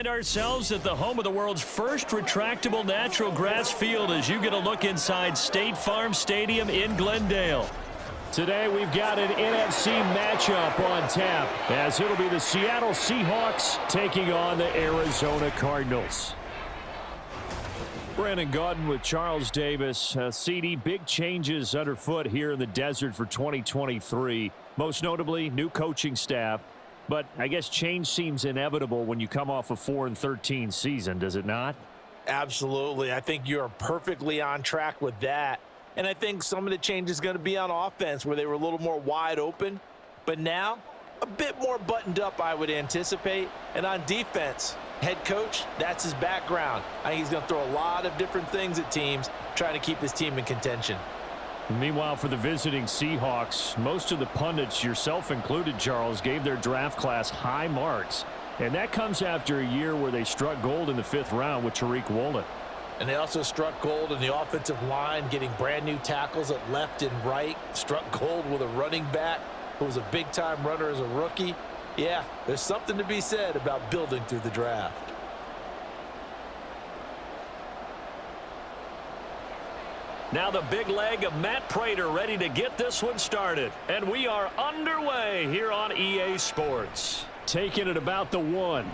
Ourselves at the home of the world's first retractable natural grass field as you get a look inside State Farm Stadium in Glendale. Today we've got an NFC matchup on tap as it'll be the Seattle Seahawks taking on the Arizona Cardinals. Brandon Gaudin with Charles Davis. CD, big changes underfoot here in the desert for 2023. Most notably, new coaching staff. But I guess change seems inevitable when you come off a 4-13 season, does it not? Absolutely. I think you're perfectly on track with that. And I think some of the change is going to be on offense where they were a little more wide open. But now, a bit more buttoned up, I would anticipate. And on defense, head coach, that's his background. I think he's going to throw a lot of different things at teams, trying to keep his team in contention. Meanwhile, for the visiting Seahawks, most of the pundits, yourself included, Charles, gave their draft class high marks. And that comes after a year where they struck gold in the 5th round with Tariq Woolen. And they also struck gold in the offensive line, getting brand new tackles at left and right. Struck gold with a running back who was a big-time runner as a rookie. Yeah, there's something to be said about building through the draft. Now the big leg of Matt Prater ready to get this one started. And we are underway here on EA Sports. Taking it about the 1.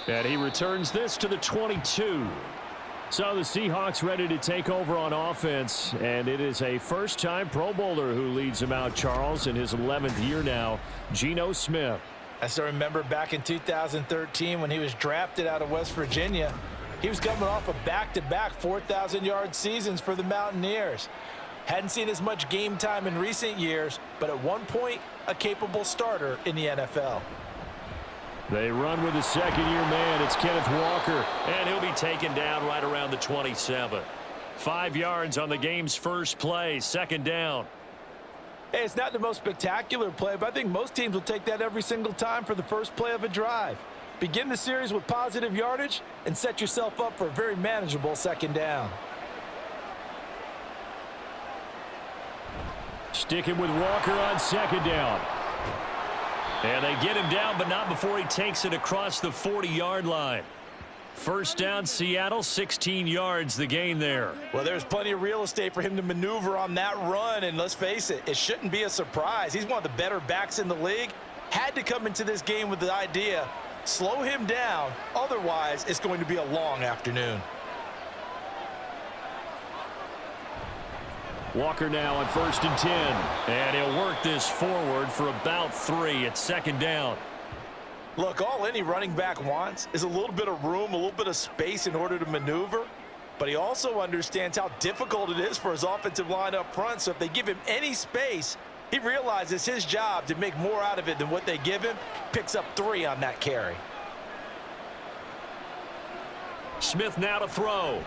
And he returns this to the 22. So the Seahawks ready to take over on offense. And it is a first-time Pro Bowler who leads him out, Charles, in his 11th year now, Geno Smith. I still remember back in 2013 when he was drafted out of West Virginia. He was coming off a back-to-back 4,000-yard seasons for the Mountaineers. Hadn't seen as much game time in recent years, but at one point, a capable starter in the NFL. They run with a second-year man. It's Kenneth Walker, and he'll be taken down right around the 27. 5 yards on the game's first play, second down. Hey, it's not the most spectacular play, but I think most teams will take that every single time for the first play of a drive. Begin the series with positive yardage and set yourself up for a very manageable second down. Sticking with Walker on second down. And they get him down, but not before he takes it across the 40-yard line. First down, Seattle, 16 yards, the gain there. Well, there's plenty of real estate for him to maneuver on that run, and let's face it, it shouldn't be a surprise. He's one of the better backs in the league. Had to come into this game with the idea, slow him down, otherwise it's going to be a long afternoon. Walker now on 1st and 10, and he'll work this forward for about 3 at second down. Look, all any running back wants is a little bit of room, a little bit of space in order to maneuver, but he also understands how difficult it is for his offensive line up front, so if they give him any space, he realizes his job to make more out of it than what they give him, picks up 3 on that carry. Smith now to throw.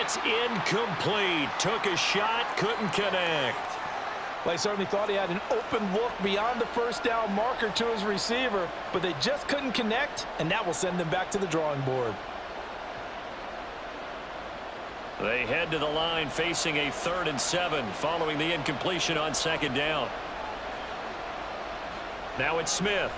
It's incomplete. Took a shot, couldn't connect. Well, he certainly thought he had an open look beyond the first down marker to his receiver, but they just couldn't connect, and that will send them back to the drawing board. They head to the line facing a 3rd and 7 following the incompletion on second down. Now it's Smith.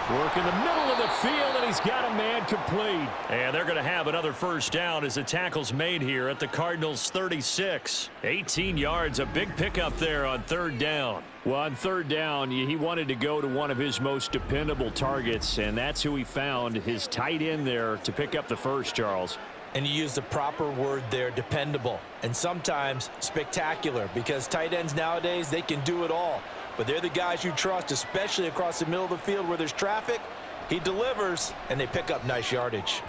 Work in the middle of the field, and he's got a man complete. And they're going to have another first down as the tackle's made here at the Cardinals' 36. 18 yards, a big pickup there on 3rd down. Well, on 3rd down, he wanted to go to one of his most dependable targets, and that's who he found, his tight end there, to pick up the first, Charles. And you use the proper word there, dependable, and sometimes spectacular, because tight ends nowadays, they can do it all. But they're the guys you trust, especially across the middle of the field where there's traffic. He delivers, and they pick up nice yardage.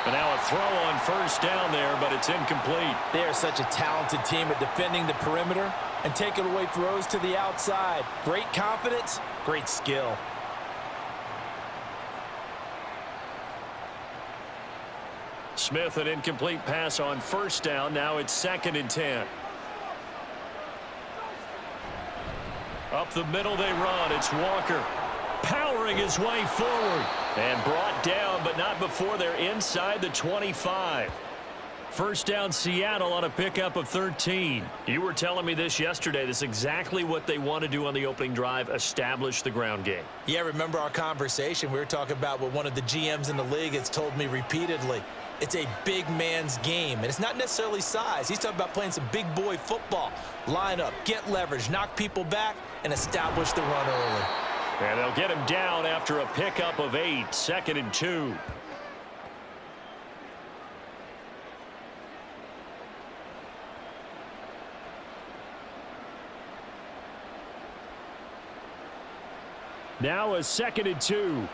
And now a throw on first down there, but it's incomplete. They are such a talented team at defending the perimeter and taking away throws to the outside. Great confidence, great skill. Smith, an incomplete pass on first down. Now it's 2nd and 10. Up the middle they run. It's Walker powering his way forward and brought down, but not before they're inside the 25. First down Seattle on a pickup of 13. You were telling me this yesterday. This is exactly what they want to do on the opening drive, establish the ground game. Yeah, remember our conversation? We were talking about what one of the GMs in the league has told me repeatedly. It's a big man's game, and it's not necessarily size. He's talking about playing some big boy football. Line up, get leverage, knock people back, and establish the run early. And they'll get him down after a pickup of 8, 2nd and 2. Now a 2nd and 2.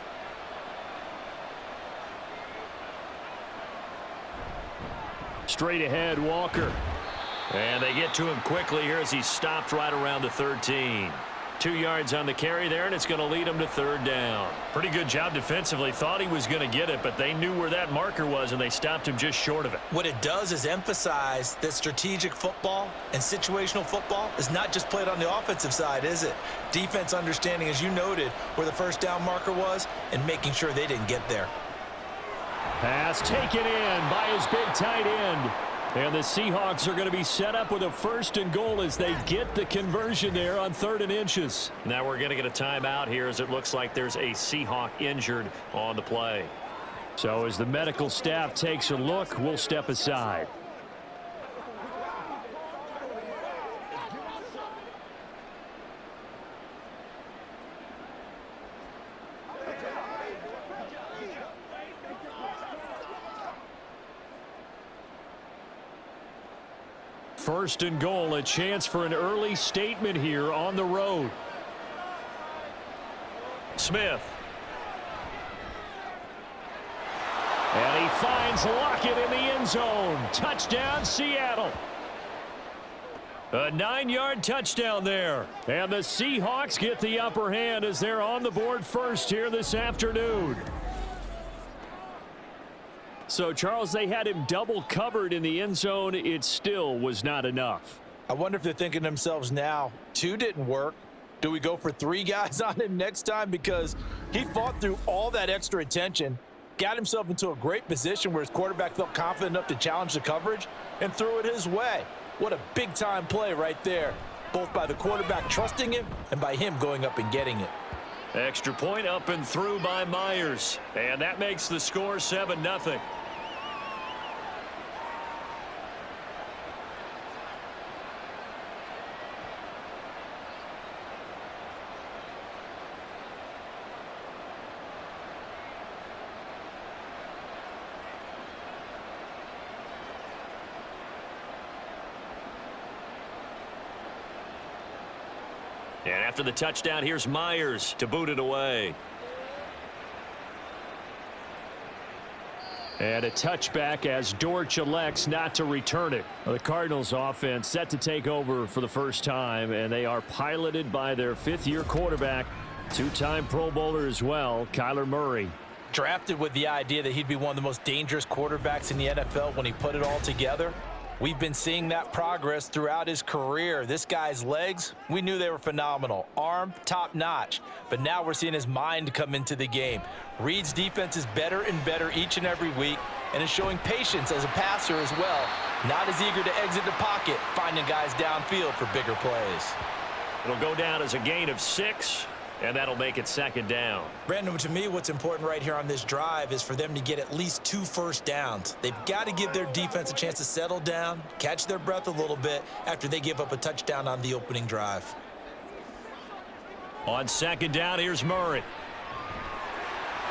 Straight ahead, Walker. And they get to him quickly here as he stopped right around the 13. 2 yards on the carry there, and it's going to lead him to 3rd down. Pretty good job defensively. Thought he was going to get it, but they knew where that marker was, and they stopped him just short of it. What it does is emphasize that strategic football and situational football is not just played on the offensive side, is it? Defense understanding, as you noted, where the first down marker was and making sure they didn't get there. Pass taken in by his big tight end. And the Seahawks are going to be set up with a 1st and goal as they get the conversion there on 3rd and inches. Now we're going to get a timeout here as it looks like there's a Seahawk injured on the play. So as the medical staff takes a look, we'll step aside. First and goal, a chance for an early statement here on the road. Smith. And he finds Lockett in the end zone. Touchdown, Seattle. A 9-yard touchdown there. And the Seahawks get the upper hand as they're on the board first here this afternoon. So, Charles, they had him double covered in the end zone. It still was not enough. I wonder if they're thinking to themselves now, 2 didn't work. Do we go for 3 guys on him next time? Because he fought through all that extra attention, got himself into a great position where his quarterback felt confident enough to challenge the coverage and threw it his way. What a big-time play right there, both by the quarterback trusting him and by him going up and getting it. Extra point up and through by Myers. And that makes the score 7-0. And after the touchdown, here's Myers to boot it away. And a touchback as Dortch elects not to return it. Well, the Cardinals offense set to take over for the first time, and they are piloted by their 5th-year quarterback, 2-time Pro Bowler as well, Kyler Murray. Drafted with the idea that he'd be one of the most dangerous quarterbacks in the NFL when he put it all together. We've been seeing that progress throughout his career. This guy's legs, we knew they were phenomenal. Arm, top-notch. But now we're seeing his mind come into the game. Reed's defense is better and better each and every week and is showing patience as a passer as well. Not as eager to exit the pocket, finding guys downfield for bigger plays. It'll go down as a gain of 6. And that'll make it 2nd down. Brandon, to me, what's important right here on this drive is for them to get at least 2 first downs. They've got to give their defense a chance to settle down, catch their breath a little bit after they give up a touchdown on the opening drive. On 2nd down, here's Murray.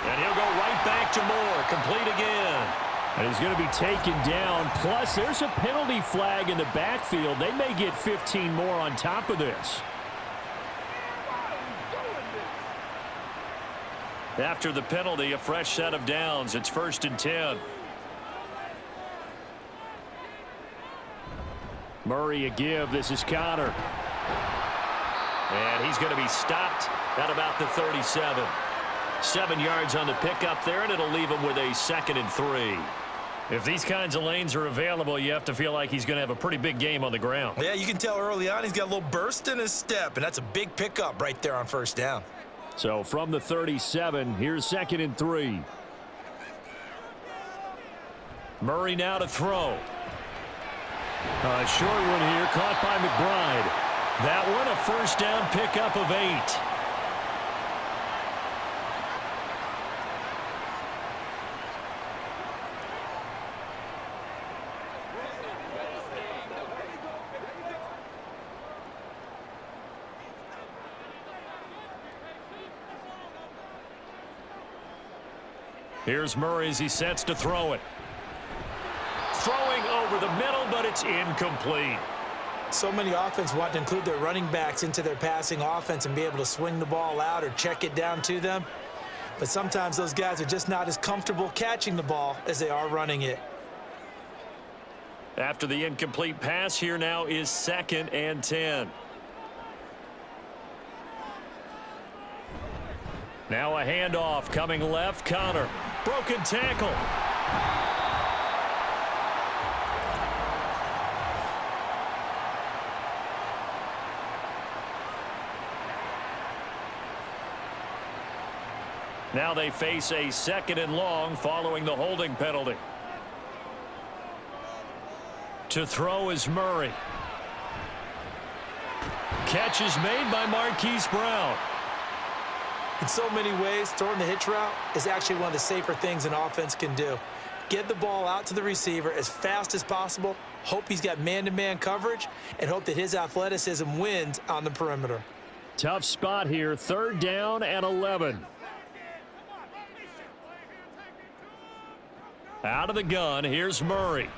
And he'll go right back to Moore, complete again. And he's going to be taken down. Plus, there's a penalty flag in the backfield. They may get 15 more on top of this. After the penalty, a fresh set of downs. It's 1st and 10. Murray a give. This is Connor. And he's going to be stopped at about the 37. 7 yards on the pickup there, and it'll leave him with a 2nd and 3. If these kinds of lanes are available, you have to feel like he's going to have a pretty big game on the ground. Yeah, you can tell early on he's got a little burst in his step, and that's a big pickup right there on 1st down. So from the 37, here's 2nd and 3. Murray now to throw. A short one here, caught by McBride. That one a first down pickup of 8. Here's Murray as he sets to throw it. Throwing over the middle, but it's incomplete. So many offenses want to include their running backs into their passing offense and be able to swing the ball out or check it down to them. But sometimes those guys are just not as comfortable catching the ball as they are running it. After the incomplete pass, here now is 2nd and 10. Now a handoff coming left. Connor. Broken tackle. Now they face a 2nd and long following the holding penalty. To throw is Murray. Catch is made by Marquise Brown. In so many ways, throwing the hitch route is actually one of the safer things an offense can do. Get the ball out to the receiver as fast as possible, hope he's got man-to-man coverage, and hope that his athleticism wins on the perimeter. Tough spot here, 3rd down and 11. Out of the gun, here's Murray.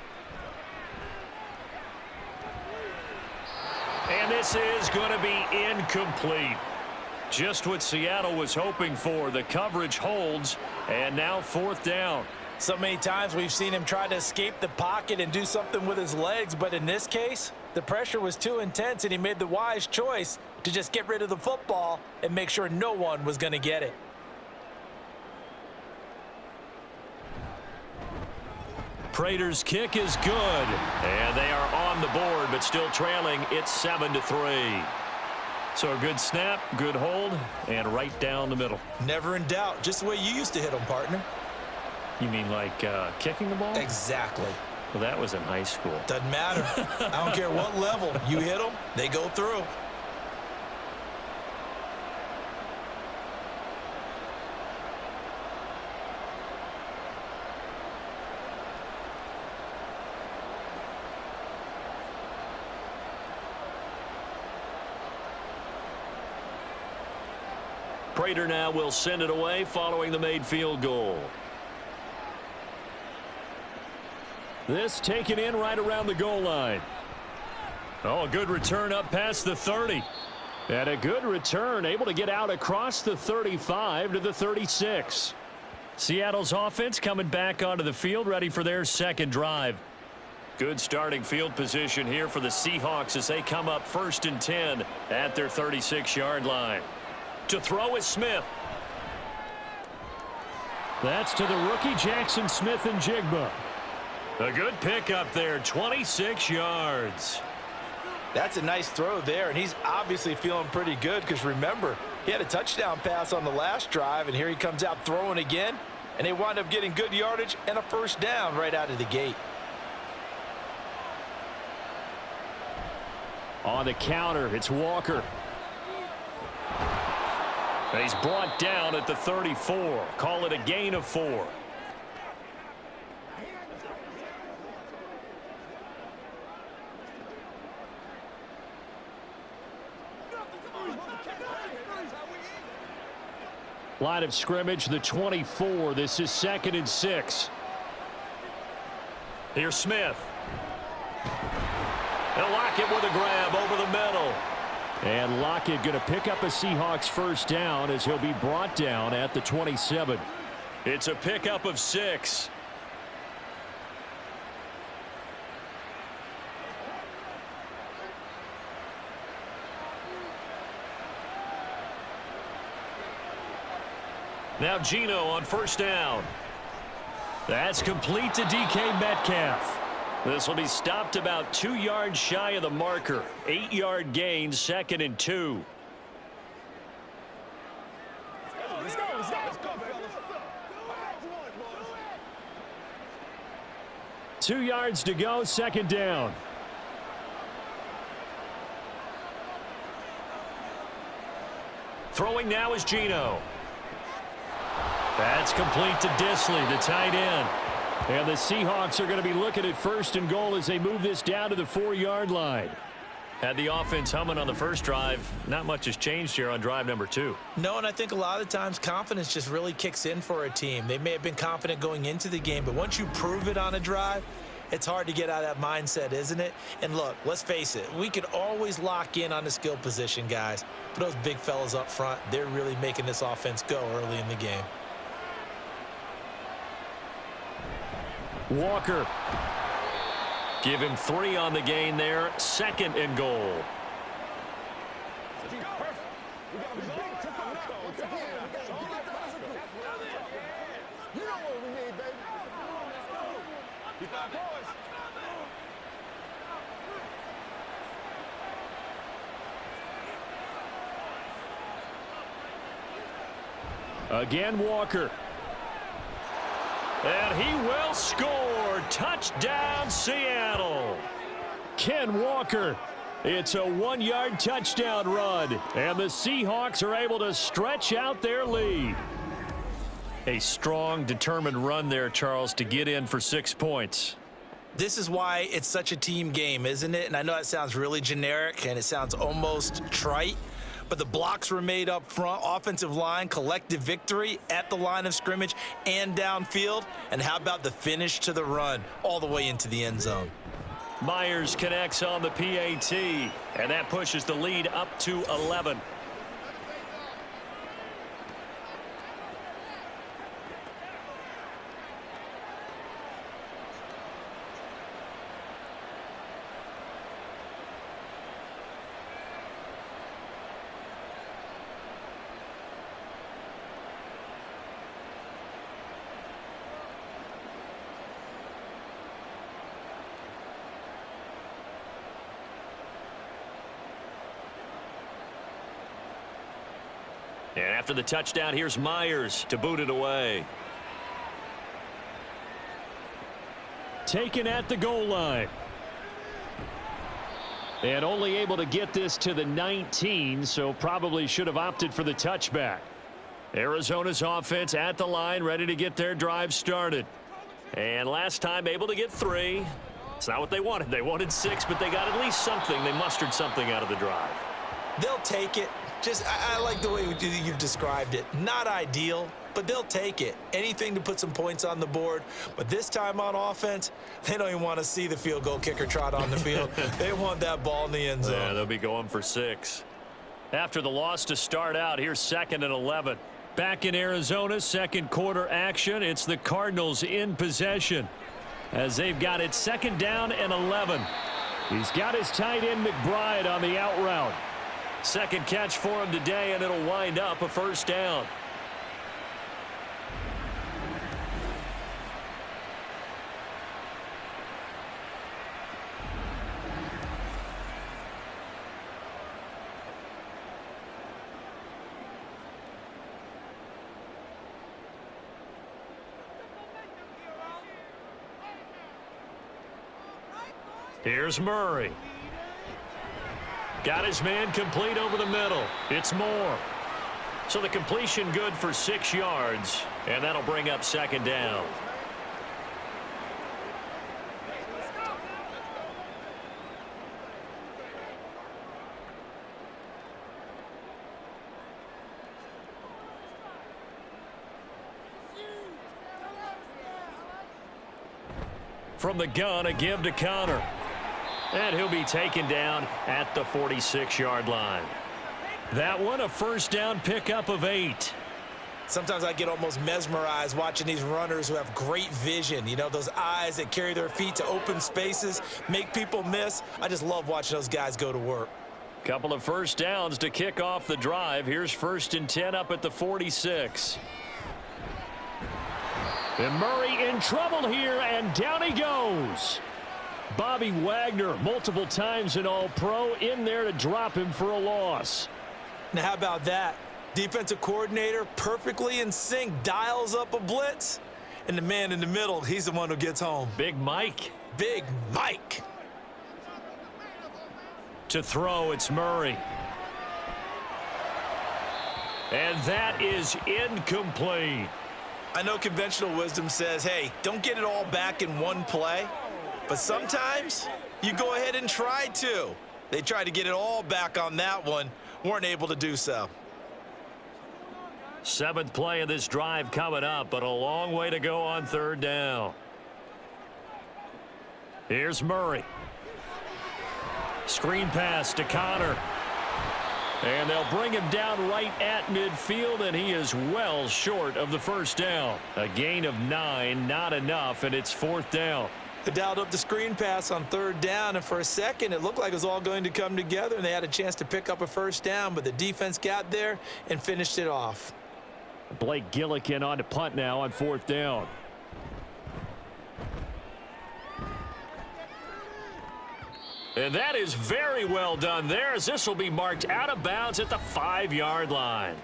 And this is going to be incomplete. Just what Seattle was hoping for. The coverage holds, and now 4th down. So many times we've seen him try to escape the pocket and do something with his legs, but in this case, the pressure was too intense, and he made the wise choice to just get rid of the football and make sure no one was going to get it. Prater's kick is good, and they are on the board, but still trailing. It's 7-3. So a good snap, good hold, and right down the middle. Never in doubt. Just the way you used to hit them, partner. You mean like kicking the ball? Exactly. Well, that was in high school. Doesn't matter. I don't care what level. You hit them, they go through. Prater now will send it away following the made field goal. This taken in right around the goal line. Oh, a good return up past the 30. And a good return, able to get out across the 35 to the 36. Seattle's offense coming back onto the field, ready for their 2nd drive. Good starting field position here for the Seahawks as they come up 1st and 10 at their 36-yard line. To throw is Smith. That's to the rookie Jackson Smith and Jigba. A good pickup there, 26 yards. That's a nice throw there, and he's obviously feeling pretty good because remember, he had a touchdown pass on the last drive, and here he comes out throwing again, and they wind up getting good yardage and a 1st down right out of the gate. On the counter, it's Walker. He's brought down at the 34. Call it a gain of 4. Line of scrimmage, the 24. This is 2nd and 6. Here's Smith. And Lockett with a grab over the middle. And Lockett going to pick up a Seahawks 1st down as he'll be brought down at the 27. It's a pickup of 6. Now Geno on 1st down. That's complete to DK Metcalf. This will be stopped about 2 yards shy of the marker. 8-yard gain, 2nd and 2. Let's go, fellas. 2 yards to go, 2nd down. Throwing now is Geno. That's complete to Disley, the tight end. And the Seahawks are going to be looking at 1st and goal as they move this down to the 4-yard line. Had the offense humming on the first drive. Not much has changed here on drive number 2. No, and I think a lot of times confidence just really kicks in for a team. They may have been confident going into the game, but once you prove it on a drive, it's hard to get out of that mindset, isn't it? And look, let's face it, we could always lock in on the skill position, guys. But those big fellas up front, they're really making this offense go early in the game. Walker. Give him 3 on the gain there. 2nd and goal. Again, Walker. And he will score. Touchdown, Seattle. Ken Walker. It's a 1-yard touchdown run. And the Seahawks are able to stretch out their lead. A strong, determined run there, Charles, to get in for 6 points. This is why it's such a team game, isn't it? And I know it sounds really generic and it sounds almost trite, but the blocks were made up front, offensive line, collective victory at the line of scrimmage and downfield. And how about the finish to the run all the way into the end zone? Myers connects on the PAT, and that pushes the lead up to 11. And after the touchdown, here's Myers to boot it away. Taken at the goal line. And only able to get this to the 19, so probably should have opted for the touchback. Arizona's offense at the line, ready to get their drive started. And last time able to get 3. It's not what they wanted. They wanted 6, but they got at least something. They mustered something out of the drive. They'll take it. I like the way you've described it. Not ideal, but they'll take it. Anything to put some points on the board. But this time on offense, they don't even want to see the field goal kicker trot on the field. They want that ball in the end zone. Yeah, they'll be going for 6. After the loss to start out, here's 2nd and 11. Back in Arizona, second quarter action. It's the Cardinals in possession as they've got it 2nd down and 11. He's got his tight end McBride on the out route. Second catch for him today, and it'll wind up a 1st down. Here's Murray. Got his man complete over the middle. It's Moore. So the completion good for 6 yards, and that'll bring up 2nd down. From the gun, a give to Connor. And he'll be taken down at the 46-yard line. That one, a 1st down pickup of 8. Sometimes I get almost mesmerized watching these runners who have great vision. You know, those eyes that carry their feet to open spaces, make people miss. I just love watching those guys go to work. Couple of 1st downs to kick off the drive. Here's 1st and 10 up at the 46. And Murray in trouble here, and down he goes. Bobby Wagner, multiple times an All-Pro, in there to drop him for a loss. Now, how about that? Defensive coordinator perfectly in sync, dials up a blitz, and the man in the middle, he's the one who gets home. Big Mike. Big Mike. To throw, it's Murray. And that is incomplete. I know conventional wisdom says, hey, don't get it all back in one play. But sometimes you go ahead and try to. They tried to get it all back on that one. Weren't able to do so. 7th play of this drive coming up, but a long way to go on 3rd down. Here's Murray. Screen pass to Connor. And they'll bring him down right at midfield, and he is well short of the 1st down. A gain of 9, not enough, and it's 4th down. They dialed up the screen pass on 3rd down, and for a second it looked like it was all going to come together, and they had a chance to pick up a 1st down, but the defense got there and finished it off. Blake Gillikin on to punt now on 4th down. And that is very well done there, as this will be marked out of bounds at the 5-yard line.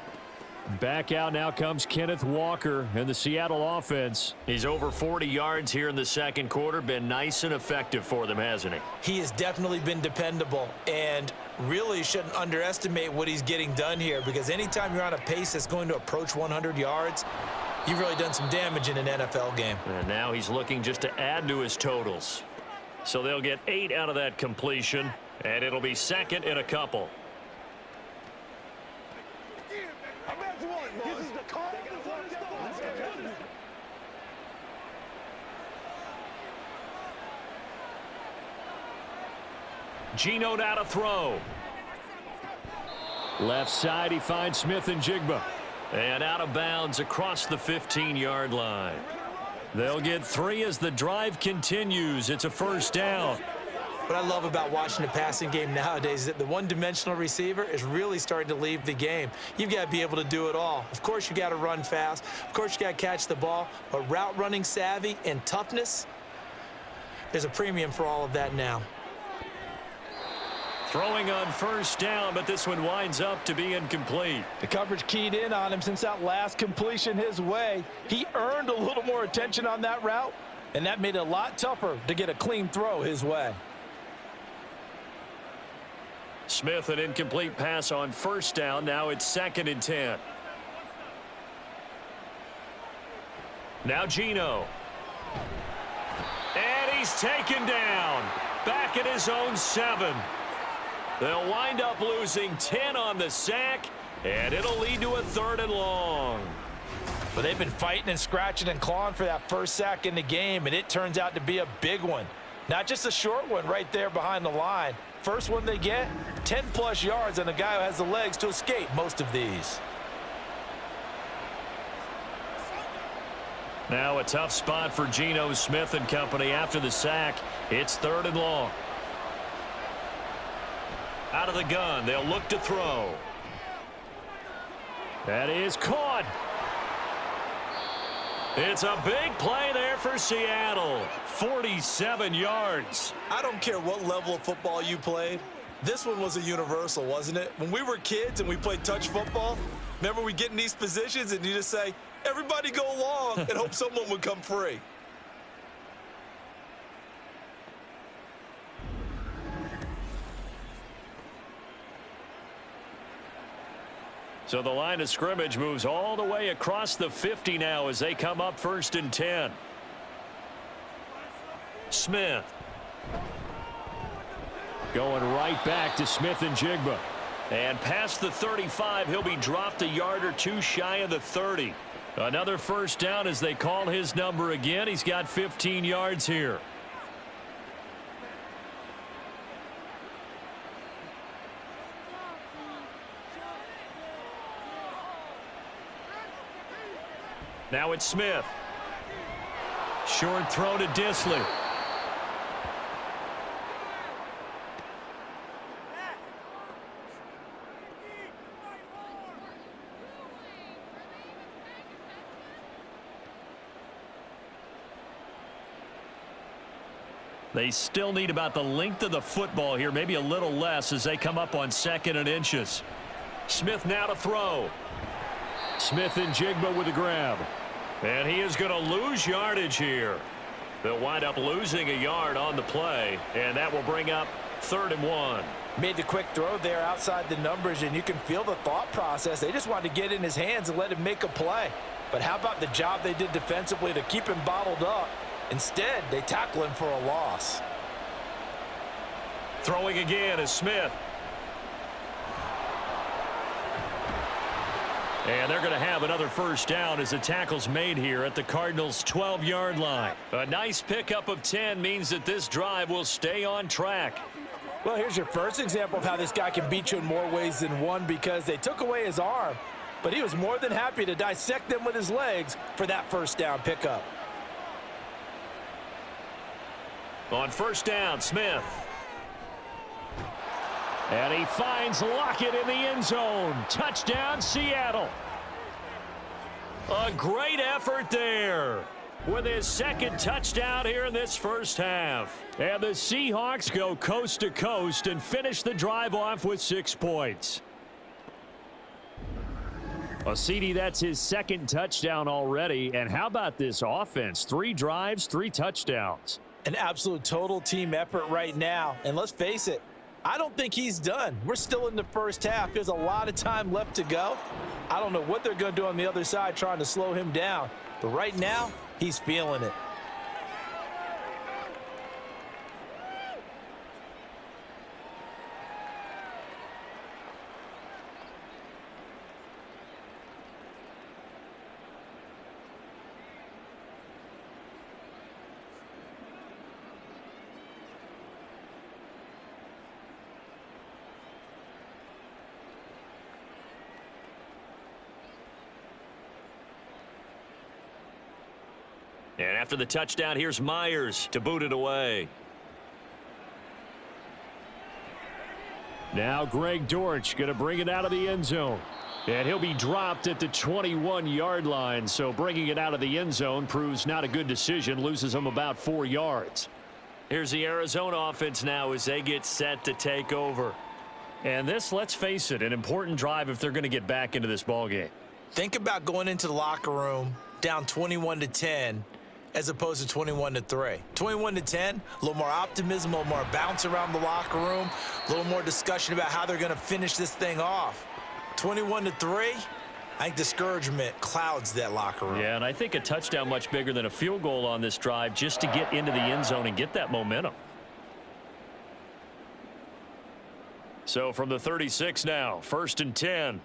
Back out now comes Kenneth Walker and the Seattle offense. He's over 40 yards here in the 2nd quarter. Been nice and effective for them, hasn't he? He has definitely been dependable, and really shouldn't underestimate what he's getting done here, because anytime you're on a pace that's going to approach 100 yards, you've really done some damage in an NFL game. And now he's looking just to add to his totals. So they'll get 8 out of that completion, and it'll be 2nd and a couple. Geno now to throw. Left side, he finds Smith and Jigba. And out of bounds across the 15-yard line. They'll get 3 as the drive continues. It's a 1st down. What I love about watching the passing game nowadays is that the one-dimensional receiver is really starting to leave the game. You've got to be able to do it all. Of course, you got to run fast. Of course, you got to catch the ball. But route running savvy and toughness, there's a premium for all of that now. Throwing on 1st down, but this one winds up to be incomplete. The coverage keyed in on him since that last completion his way. He earned a little more attention on that route, and that made it a lot tougher to get a clean throw his way. Smith, an incomplete pass on 1st down. Now it's 2nd and 10. Now Geno. And he's taken down. Back at his own 7. They'll wind up losing 10 on the sack, and it'll lead to a 3rd and long. But they've been fighting and scratching and clawing for that 1st sack in the game, and it turns out to be a big one. Not just a short one right there behind the line. First one they get, 10-plus yards on a guy who has the legs to escape most of these. Now a tough spot for Geno Smith and company after the sack. It's 3rd and long. Out of the gun, they'll look to throw. That is caught. It's a big play there for Seattle. 47 yards. I don't care what level of football you played. This one was a universal, wasn't it? When we were kids and we played touch football, remember we get in these positions and you just say, everybody go long, and hope someone would come free. So the line of scrimmage moves all the way across the 50 now as they come up 1st and 10. Smith. Going right back to Smith and Jigba. And past the 35, he'll be dropped a yard or 2 shy of the 30. Another 1st down as they call his number again. He's got 15 yards here. Now it's Smith. Short throw to Disley. They still need about the length of the football here, maybe a little less as they come up on 2nd and inches. Smith now to throw. Smith and Jigba with a grab. And he is going to lose yardage here. They'll wind up losing a yard on the play, and that will bring up 3rd and 1. Made the quick throw there outside the numbers, and you can feel the thought process. They just wanted to get in his hands and let him make a play. But how about the job they did defensively to keep him bottled up? Instead, they tackle him for a loss. Throwing again is Smith. And they're going to have another first down as the tackle's made here at the Cardinals' 12-yard line. A nice pickup of 10 means that this drive will stay on track. Well, here's your first example of how this guy can beat you in more ways than one, because they took away his arm, but he was more than happy to dissect them with his legs for that first down pickup. On first down, Smith. And he finds Lockett in the end zone. Touchdown, Seattle. A great effort there with his second touchdown here in this first half. And the Seahawks go coast to coast and finish the drive off with 6 points. Well, CD, that's his second touchdown already. And how about this offense? 3 drives, 3 touchdowns. An absolute total team effort right now. And let's face it, I don't think he's done. We're still in the first half. There's a lot of time left to go. I don't know what they're going to do on the other side trying to slow him down. But right now, he's feeling it. And after the touchdown, here's Myers to boot it away. Now Greg Dortch going to bring it out of the end zone. And he'll be dropped at the 21-yard line. So bringing it out of the end zone proves not a good decision. Loses him about 4 yards. Here's the Arizona offense now as they get set to take over. And this, let's face it, an important drive if they're going to get back into this ballgame. Think about going into the locker room down 21-10 as opposed to 21-3. 21-10, a little more optimism, a little more bounce around the locker room, a little more discussion about how they're going to finish this thing off. 21-3, I think discouragement clouds that locker room. Yeah, and I think a touchdown much bigger than a field goal on this drive just to get into the end zone and get that momentum. So from the 36 now, 1st and 10.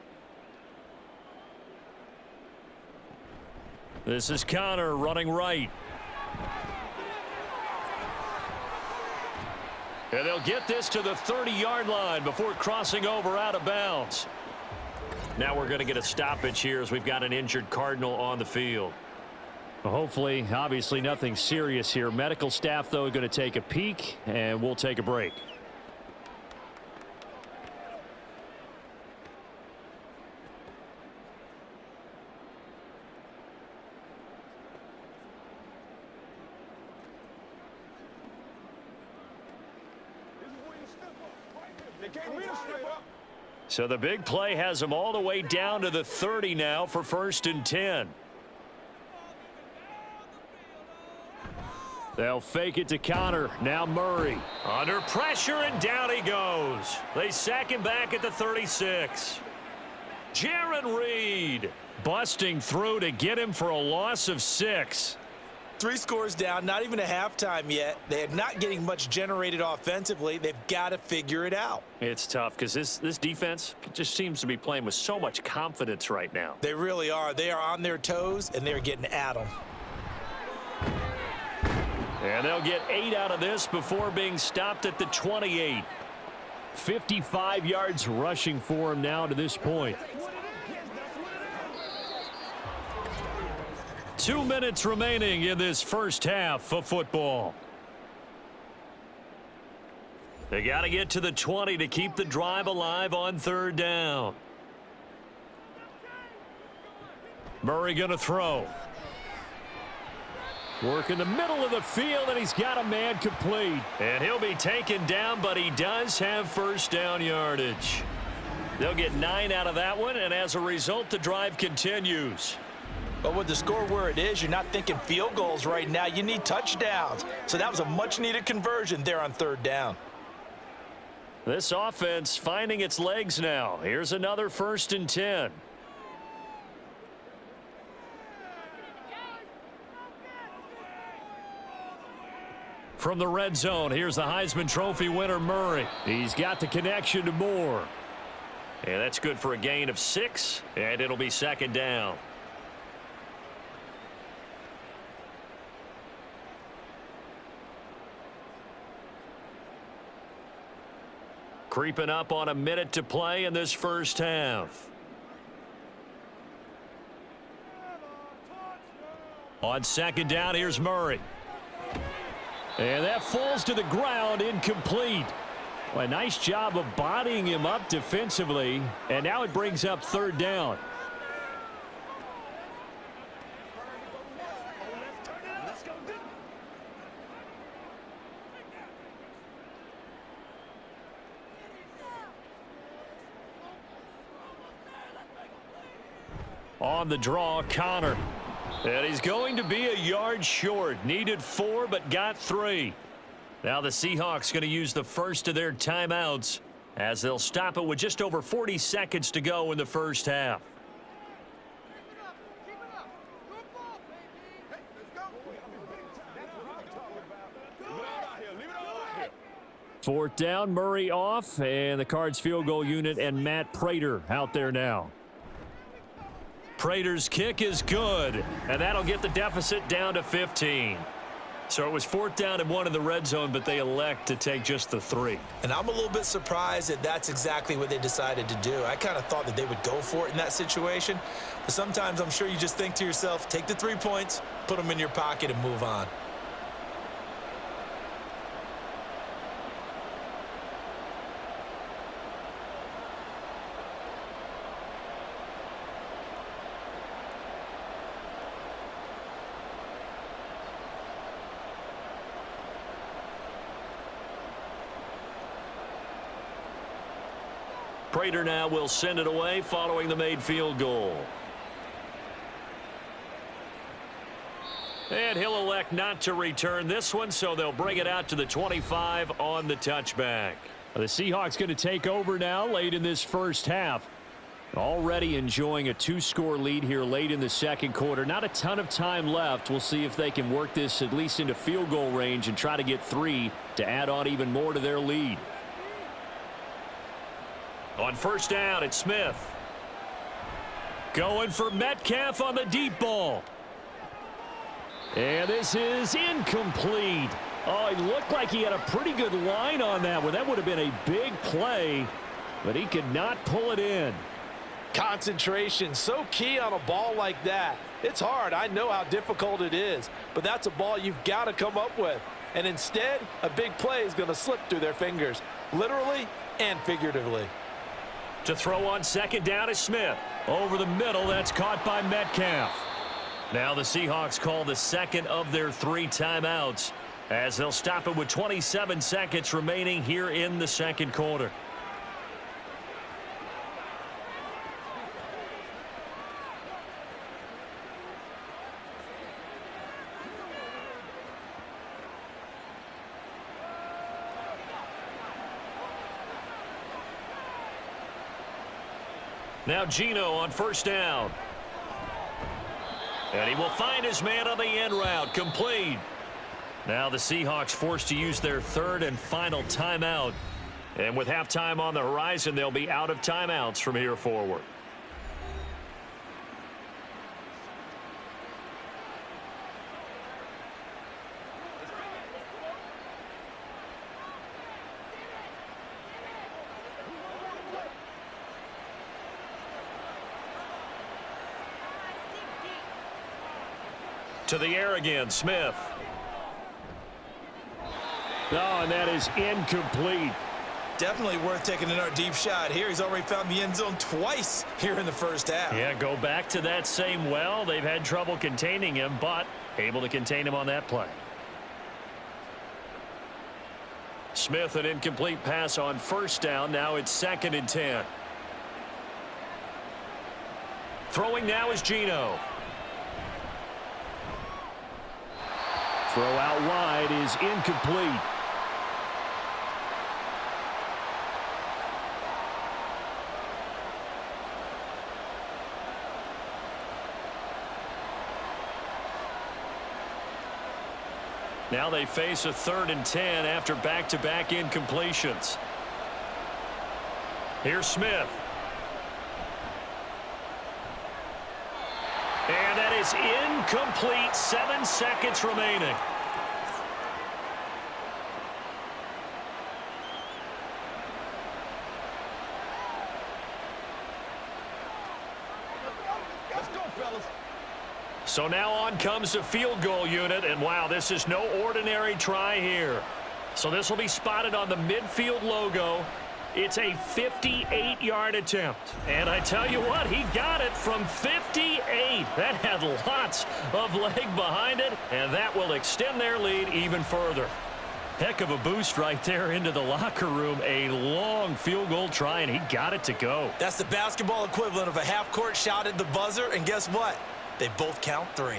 This is Connor running right. And they'll get this to the 30-yard line before crossing over out of bounds. Now we're going to get a stoppage here as we've got an injured Cardinal on the field. Well, hopefully, obviously nothing serious here. Medical staff, though, are going to take a peek, and we'll take a break. So the big play has them all the way down to the 30 now for 1st and 10. They'll fake it to Connor. Now Murray. Under pressure, and down he goes. They sack him back at the 36. Jaron Reed busting through to get him for a loss of 6. 3 scores down, not even a halftime yet. They are not getting much generated offensively. They've got to figure it out. It's tough because this defense just seems to be playing with so much confidence right now. They really are. They are on their toes, and they're getting at them. And they'll get 8 out of this before being stopped at the 28. 55 yards rushing for him now to this point. 2 minutes remaining in this first half of football. They got to get to the 20 to keep the drive alive on 3rd down. Murray going to throw. Work in the middle of the field, and he's got a man complete. And he'll be taken down, but he does have first down yardage. They'll get 9 out of that one, and as a result, the drive continues. But with the score where it is, you're not thinking field goals right now. You need touchdowns. So that was a much-needed conversion there on 3rd down. This offense finding its legs now. Here's another 1st and 10. From the red zone, here's the Heisman Trophy winner, Murray. He's got the connection to Moore. And that's good for a gain of 6, and it'll be 2nd down. Creeping up on a minute to play in this first half. On 2nd down, here's Murray. And that falls to the ground, incomplete. Well, a nice job of bodying him up defensively, and now it brings up 3rd down. On the draw, Connor. And he's going to be a yard short. Needed 4, but got 3. Now the Seahawks going to use the first of their timeouts as they'll stop it with just over 40 seconds to go in the first half. Fourth down, Murray off, and the Cards field goal unit and Matt Prater out there now. Prater's kick is good, and that'll get the deficit down to 15. So it was 4th down and 1 in the red zone, but they elect to take just the 3. And I'm a little bit surprised that that's exactly what they decided to do. I kind of thought that they would go for it in that situation. But sometimes I'm sure you just think to yourself, take the 3 points, put them in your pocket, and move on. Prater now will send it away following the made field goal. And he'll elect not to return this one, so they'll bring it out to the 25 on the touchback. The Seahawks going to take over now late in this first half. Already enjoying a 2-score lead here late in the second quarter. Not a ton of time left. We'll see if they can work this at least into field goal range and try to get 3 to add on even more to their lead. On 1st down, it's Smith. Going for Metcalf on the deep ball. And this is incomplete. Oh, it looked like he had a pretty good line on that one. That would have been a big play, but he could not pull it in. Concentration, so key on a ball like that. It's hard. I know how difficult it is, but that's a ball you've got to come up with. And instead, a big play is going to slip through their fingers, literally and figuratively. To throw on 2nd down is Smith. Over the middle, that's caught by Metcalf. Now the Seahawks call the 2nd of their 3 timeouts as they'll stop it with 27 seconds remaining here in the second quarter. Now Geno on 1st down. And he will find his man on the end route. Complete. Now the Seahawks forced to use their 3rd and final timeout. And with halftime on the horizon, they'll be out of timeouts from here forward. To the air again, Smith. Oh, and that is incomplete. Definitely worth taking another deep shot here. He's already found the end zone twice here in the first half. Yeah, go back to that same well. They've had trouble containing him, but able to contain him on that play. Smith, an incomplete pass on 1st down. Now it's 2nd and 10. Throwing now is Geno. Throw out wide is incomplete. Now they face a 3rd and 10 after back-to-back incompletions. Here's Smith. And that is incomplete. 7 seconds remaining. Let's go, fellas. So now on comes the field goal unit, and wow, this is no ordinary try here. So this will be spotted on the midfield logo. It's a 58-yard attempt. And I tell you what, he got it from 58. That had lots of leg behind it, and that will extend their lead even further. Heck of a boost right there into the locker room. A long field goal try, and he got it to go. That's the basketball equivalent of a half-court shot at the buzzer, and guess what? They both count 3.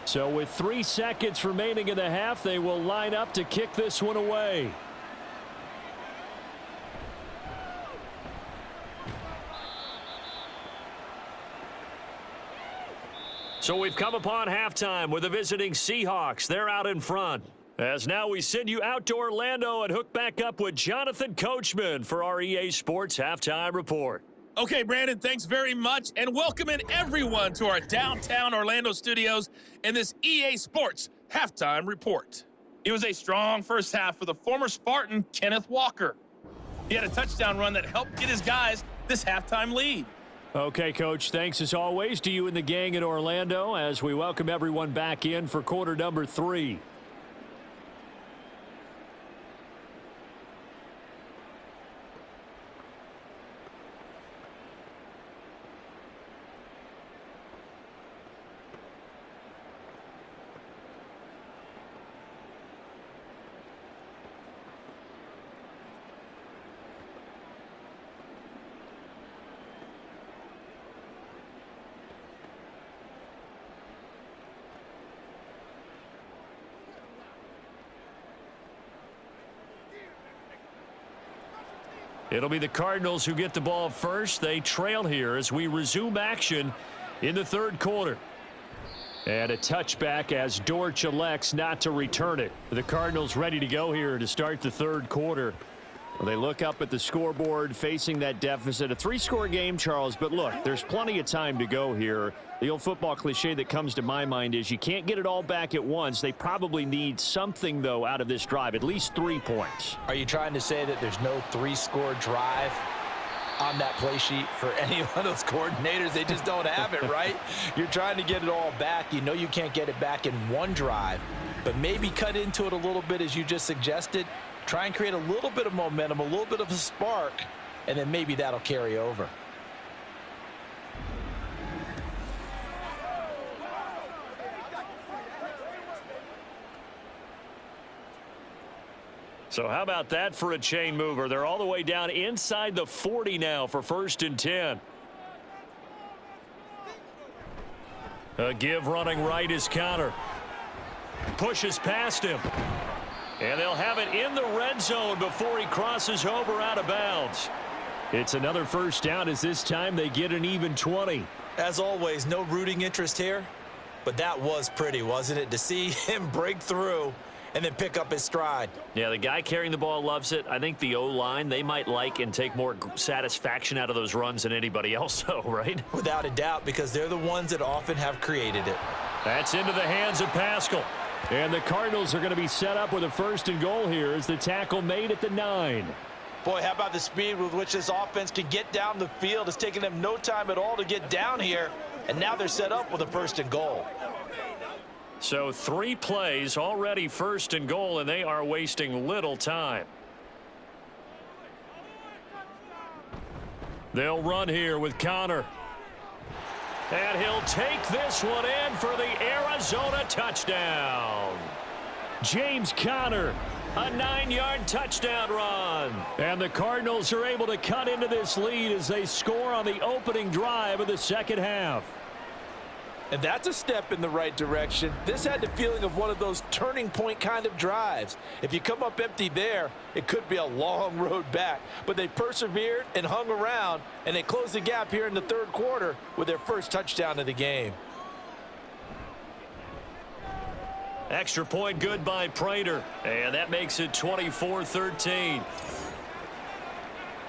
So with 3 seconds remaining in the half, they will line up to kick this one away. So we've come upon halftime with the visiting Seahawks. They're out in front. As now we send you out to Orlando and hook back up with Jonathan Coachman for our EA Sports Halftime Report. Okay, Brandon, thanks very much, and welcoming everyone to our downtown Orlando studios in this EA Sports Halftime Report. It was a strong first half for the former Spartan, Kenneth Walker. He had a touchdown run that helped get his guys this halftime lead. Okay, Coach, thanks as always to you and the gang in Orlando as we welcome everyone back in for quarter number 3. It'll be the Cardinals who get the ball first. They trail here as we resume action in the 3rd quarter. And a touchback as Dortch elects not to return it. The Cardinals ready to go here to start the 3rd quarter. Well, they look up at the scoreboard facing that deficit. A 3-score game, Charles, but look, there's plenty of time to go here. The old football cliche that comes to my mind is you can't get it all back at once. They probably need something, though, out of this drive, at least 3 points. Are you trying to say that there's no 3-score drive on that play sheet for any one of those coordinators? They just don't have it, right? You're trying to get it all back. You know you can't get it back in one drive, but maybe cut into it a little bit as you just suggested. Try and create a little bit of momentum, a little bit of a spark, and then maybe that'll carry over. So how about that for a chain mover? They're all the way down inside the 40 now for 1st and 10. A give running right is Connor. Pushes past him. And they'll have it in the red zone before he crosses over out of bounds. It's another first down as this time they get an even 20. As always, no rooting interest here, but that was pretty, wasn't it? To see him break through and then pick up his stride. Yeah, the guy carrying the ball loves it. I think the O-line, they might like and take more satisfaction out of those runs than anybody else, though, right? Without a doubt, because they're the ones that often have created it. That's into the hands of Pascal. And the Cardinals are going to be set up with a 1st and goal here as the tackle made at the 9. Boy, how about the speed with which this offense can get down the field? It's taken them no time at all to get down here, and now they're set up with a 1st and goal. So 3 plays already 1st and goal, and they are wasting little time. They'll run here with Connor. And he'll take this one in for the Arizona touchdown. James Conner, a 9-yard touchdown run. And the Cardinals are able to cut into this lead as they score on the opening drive of the 2nd half. And that's a step in the right direction. This had the feeling of one of those turning point kind of drives. If you come up empty there, it could be a long road back. But they persevered and hung around, and they closed the gap here in the third quarter with their first touchdown of the game. Extra point good by Prater, and that makes it 24-13.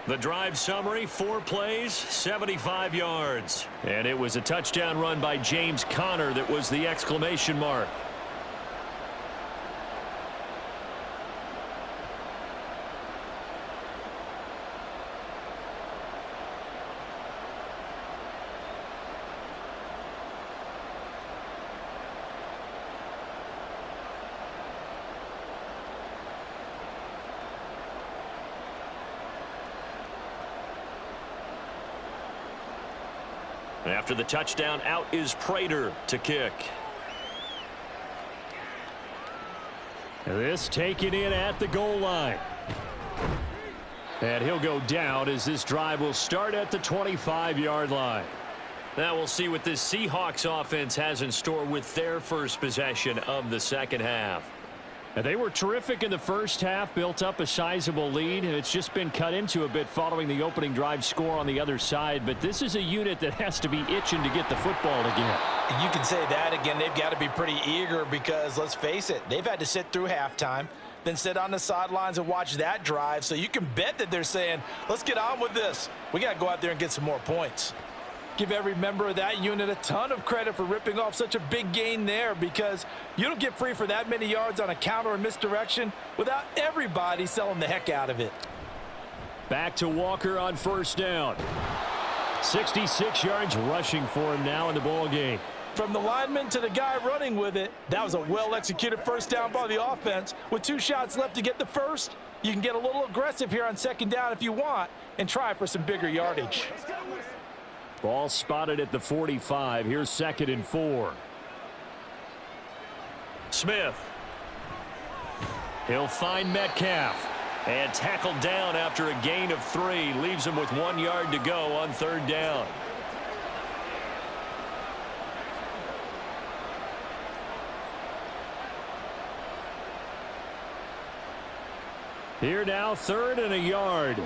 The drive summary, 4 plays, 75 yards. And it was a touchdown run by James Conner that was the exclamation mark. After the touchdown, out is Prater to kick. This taken in at the goal line. And he'll go down as this drive will start at the 25-yard line. Now we'll see what this Seahawks offense has in store with their first possession of the second half. And they were terrific in the first half, built up a sizable lead, and it's just been cut into a bit following the opening drive score on the other side. But this is a unit that has to be itching to get the football again. You can say that again. They've got to be pretty eager because, let's face it, they've had to sit through halftime, then sit on the sidelines and watch that drive. So you can bet that they're saying, let's get on with this. We got to go out there and get some more points. Give every member of that unit a ton of credit for ripping off such a big gain there, because you don't get free for that many yards on a counter or misdirection without everybody selling the heck out of it. Back to Walker on first down. 66 yards rushing for him now in the ball game. From the lineman to the guy running with it, that was a well-executed first down by the offense. With 2 shots left to get the first, you can get a little aggressive here on second down if you want and try for some bigger yardage. Ball spotted at the 45. Here's 2nd and 4. Smith. He'll find Metcalf. And tackled down after a gain of 3. Leaves him with 1 yard to go on 3rd down. Here now, 3rd and a yard.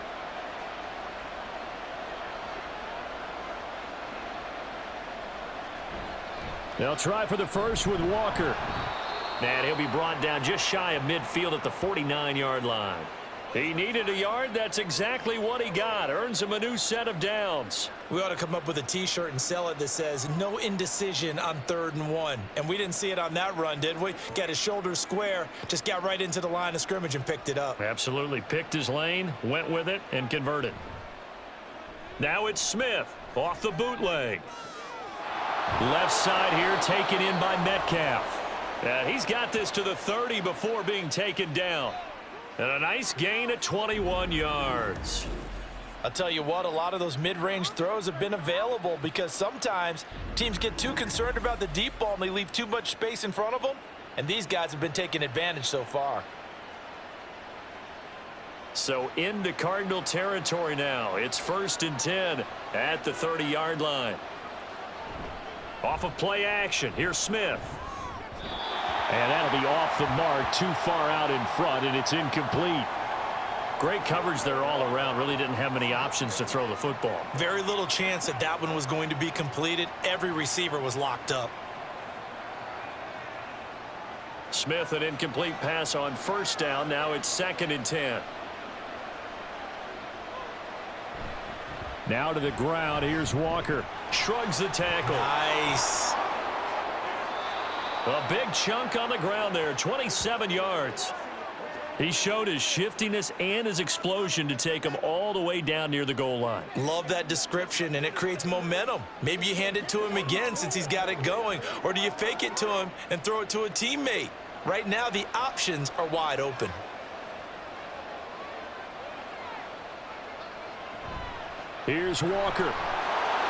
They'll try for the first with Walker. And he'll be brought down just shy of midfield at the 49-yard line. He needed a yard. That's exactly what he got. Earns him a new set of downs. We ought to come up with a T-shirt and sell it that says, no indecision on 3rd and 1. And we didn't see it on that run, did we? Got his shoulders square, just got right into the line of scrimmage and picked it up. Absolutely. Picked his lane, went with it, and converted. Now it's Smith off the bootleg. Left side here taken in by Metcalf. He's got this to the 30 before being taken down. And a nice gain of 21 yards. I'll tell you what, a lot of those mid-range throws have been available because sometimes teams get too concerned about the deep ball and they leave too much space in front of them. And these guys have been taking advantage so far. So into Cardinal territory now. It's 1st and 10 at the 30-yard line. Off of play action. Here's Smith. And that'll be off the mark, too far out in front, and it's incomplete. Great coverage there all around. Really didn't have many options to throw the football. Very little chance that that one was going to be completed. Every receiver was locked up. Smith, an incomplete pass on 1st down. Now it's 2nd and 10. Now to the ground. Here's Walker. Shrugs the tackle. Nice. A big chunk on the ground there, 27 yards. He showed his shiftiness and his explosion to take him all the way down near the goal line. Love that description, and it creates momentum. Maybe you hand it to him again since he's got it going, or do you fake it to him and throw it to a teammate? Right now, the options are wide open. Here's Walker.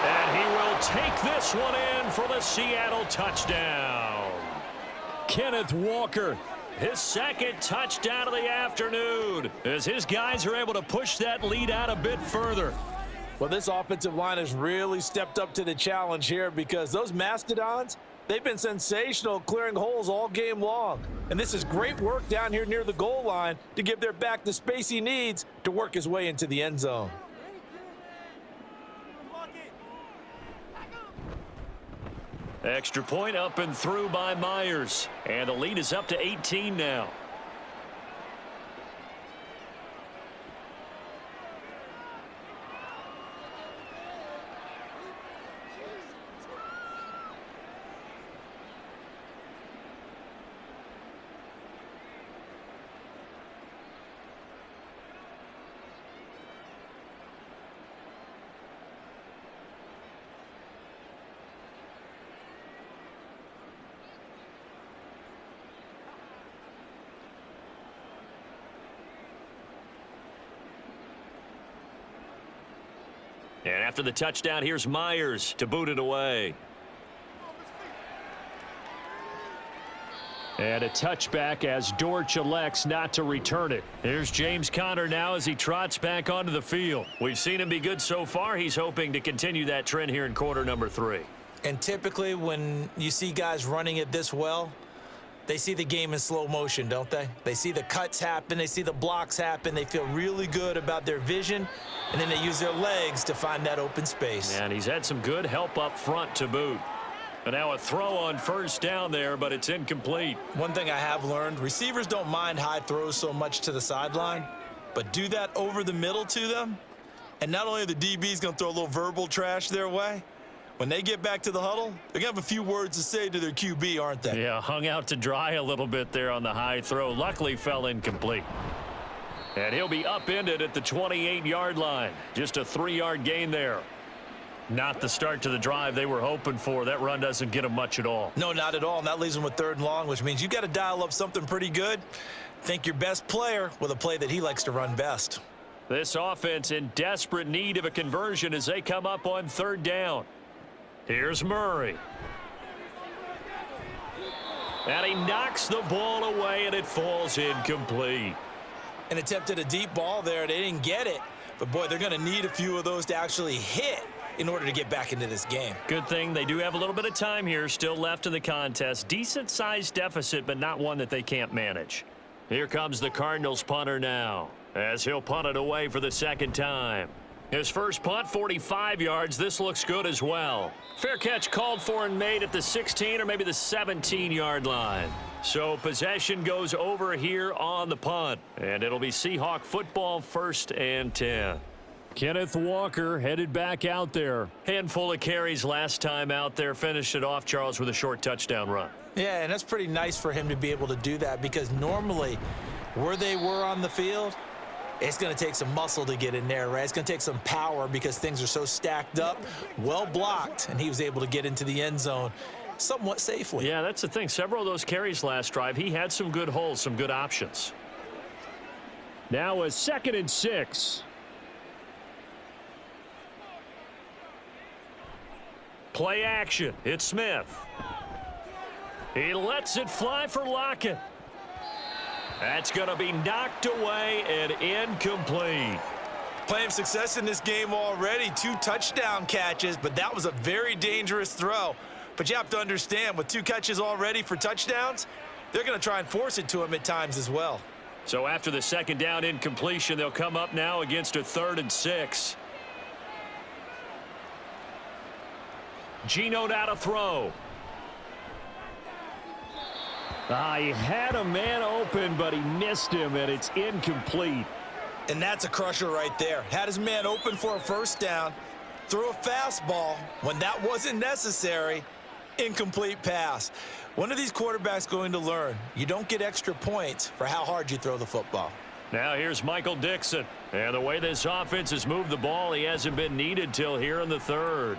And he will take this one in for the Seattle touchdown. Kenneth Walker, his 2nd touchdown of the afternoon, as his guys are able to push that lead out a bit further. Well, this offensive line has really stepped up to the challenge here because those Mastodons, they've been sensational clearing holes all game long. And this is great work down here near the goal line to give their back the space he needs to work his way into the end zone. Extra point up and through by Myers. And the lead is up to 18 now. And after the touchdown, here's Myers to boot it away. And a touchback as Dortch elects not to return it. Here's James Conner now as he trots back onto the field. We've seen him be good so far. He's hoping to continue that trend here in quarter number 3. And typically when you see guys running it this well, they see the game in slow motion, don't they? They see the cuts happen. They see the blocks happen. They feel really good about their vision, and then they use their legs to find that open space. And he's had some good help up front to boot. And now a throw on first down there, but it's incomplete. One thing I have learned, receivers don't mind high throws so much to the sideline, but do that over the middle to them, and not only are the DBs going to throw a little verbal trash their way, when they get back to the huddle, they're going to have a few words to say to their QB, aren't they? Yeah, hung out to dry a little bit there on the high throw. Luckily fell incomplete. And he'll be upended at the 28-yard line. Just a 3-yard gain there. Not the start to the drive they were hoping for. That run doesn't get them much at all. No, not at all. And that leaves them with 3rd and long, which means you got to dial up something pretty good. Think your best player with a play that he likes to run best. This offense in desperate need of a conversion as they come up on 3rd down. Here's Murray. And he knocks the ball away, and it falls incomplete. And attempted a deep ball there. They didn't get it. But, boy, they're going to need a few of those to actually hit in order to get back into this game. Good thing they do have a little bit of time here still left in the contest. Decent-sized deficit, but not one that they can't manage. Here comes the Cardinals punter now as he'll punt it away for the 2nd time. His first punt, 45 yards. This looks good as well. Fair catch called for and made at the 16 or maybe the 17-yard line. So possession goes over here on the punt. And it'll be Seahawk football, 1st and 10. Kenneth Walker headed back out there. Handful of carries last time out there. Finished it off, Charles, with a short touchdown run. Yeah, and that's pretty nice for him to be able to do that because normally where they were on the field, it's going to take some muscle to get in there, right? It's going to take some power because things are so stacked up, well blocked, and he was able to get into the end zone somewhat safely. Yeah, that's the thing. Several of those carries last drive, he had some good holes, some good options. Now a 2nd and 6. Play action. It's Smith. He lets it fly for Lockett. That's going to be knocked away and incomplete. Playing success in this game already. 2 touchdown catches, but that was a very dangerous throw. But you have to understand, with 2 catches already for touchdowns, they're going to try and force it to him at times as well. So after the 2nd down incompletion, they'll come up now against a 3rd and 6. Geno now to throw. He had a man open, but he missed him, and it's incomplete. And that's a crusher right there. Had his man open for a 1st down, threw a fastball when that wasn't necessary, incomplete pass. One of these quarterbacks going to learn, you don't get extra points for how hard you throw the football. Now here's Michael Dixon. And the way this offense has moved the ball, he hasn't been needed till here in the 3rd.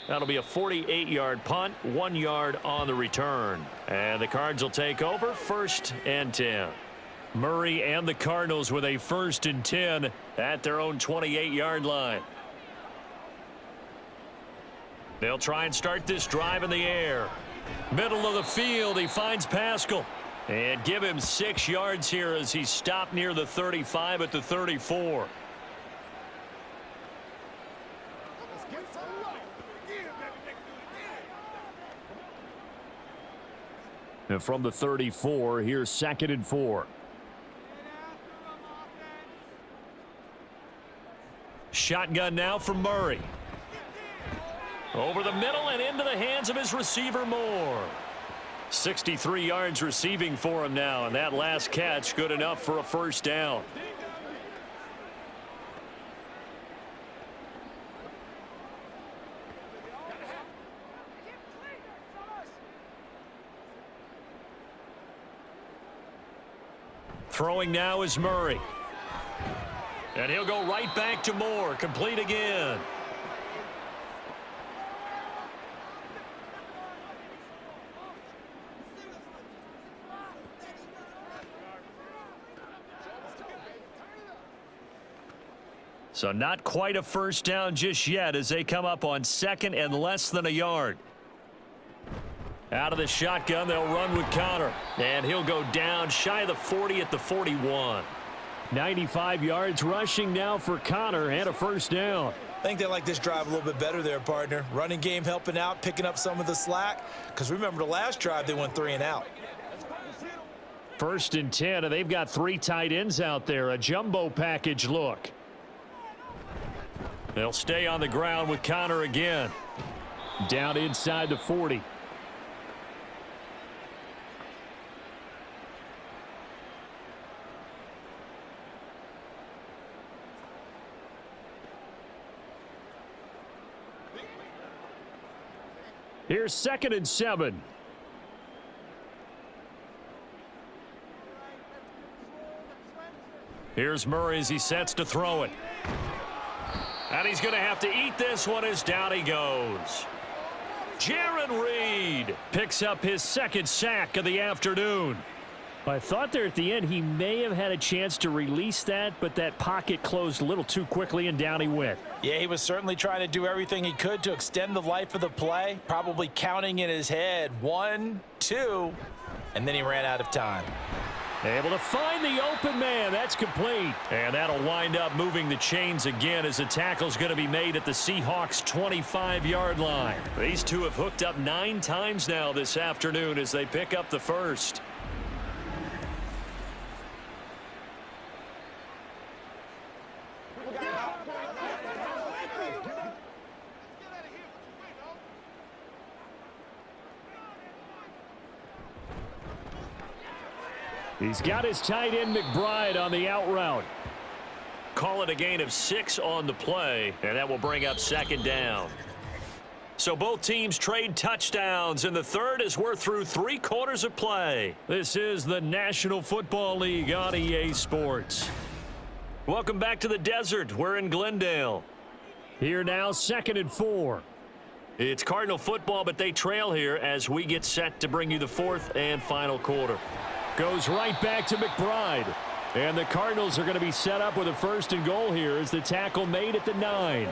That'll be a 48-yard punt, 1 yard on the return. And the Cards will take over, 1st and 10. Murray and the Cardinals with a 1st and 10 at their own 28-yard line. They'll try and start this drive in the air. Middle of the field, he finds Pascal. And give him 6 yards here as he stopped near the 35 at the 34. And from the 34, here's 2nd and 4. Shotgun now for Murray. Over the middle and into the hands of his receiver Moore. 63 yards receiving for him now, and that last catch good enough for a first down. Throwing now is Murray. And he'll go right back to Moore, complete again. So not quite a first down just yet as they come up on 2nd and less than a yard. Out of the shotgun, they'll run with Connor. And he'll go down shy of the 40 at the 41. 95 yards rushing now for Connor and a first down. I think they like this drive a little bit better there, partner. Running game helping out, picking up some of the slack. Because remember the last drive, they went 3 and out. 1st and 10, and they've got 3 tight ends out there. A jumbo package look. They'll stay on the ground with Connor again. Down inside the 40. Here's 2nd and 7. Here's Murray as he sets to throw it. And he's going to have to eat this one as down he goes. Jaron Reed picks up his 2nd sack of the afternoon. I thought there at the end he may have had a chance to release that, but that pocket closed a little too quickly and down he went. Yeah, he was certainly trying to do everything he could to extend the life of the play, probably counting in his head 1, 2, and then he ran out of time. Able to find the open man. That's complete. And that'll wind up moving the chains again as the tackle's going to be made at the Seahawks 25-yard line. These two have hooked up 9 times now this afternoon as they pick up the first. He's got his tight end McBride on the out route. Call it a gain of 6 on the play, and that will bring up 2nd down. So both teams trade touchdowns, and the third as we're through 3 quarters of play. This is the National Football League on EA Sports. Welcome back to the desert. We're in Glendale. Here now, 2nd and 4. It's Cardinal football, but they trail here as we get set to bring you the 4th and final quarter. Goes right back to McBride. And the Cardinals are going to be set up with a 1st and goal here as the tackle made at the 9.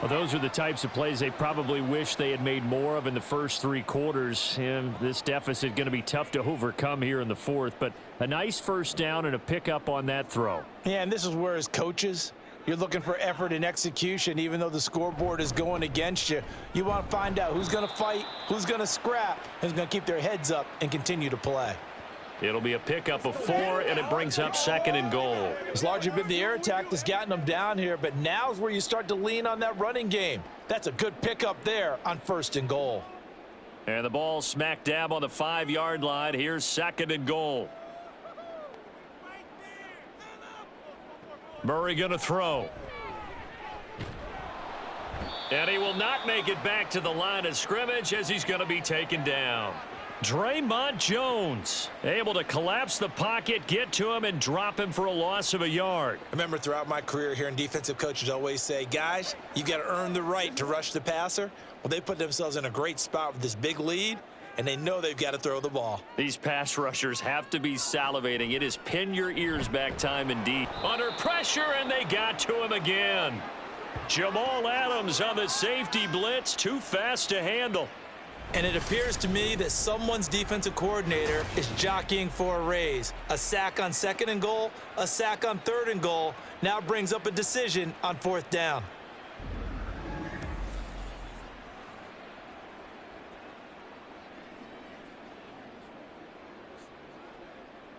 Well, those are the types of plays they probably wish they had made more of in the first 3 quarters. And this deficit going to be tough to overcome here in the 4th. But a nice first down and a pickup on that throw. Yeah, and this is where as coaches, you're looking for effort and execution. Even though the scoreboard is going against you, you want to find out who's going to fight, who's going to scrap, who's going to keep their heads up and continue to play. It'll be a pickup of 4, and it brings up 2nd and goal. It's largely been the air attack that's gotten them down here, but now's where you start to lean on that running game. That's a good pickup there on 1st and goal. And the ball smack dab on the 5-yard line. Here's 2nd and goal. Murray going to throw. And he will not make it back to the line of scrimmage as he's going to be taken down. Draymond Jones able to collapse the pocket, get to him, and drop him for a loss of a yard. I remember throughout my career here in defensive coaches always say, guys, you got to earn the right to rush the passer. Well, they put themselves in a great spot with this big lead, and they know they've got to throw the ball. These pass rushers have to be salivating. It is pin your ears back time indeed. Under pressure, and they got to him again. Jamal Adams on the safety blitz, too fast to handle. And it appears to me that someone's defensive coordinator is jockeying for a raise. A sack on 2nd and goal, a sack on 3rd and goal, now brings up a decision on 4th down.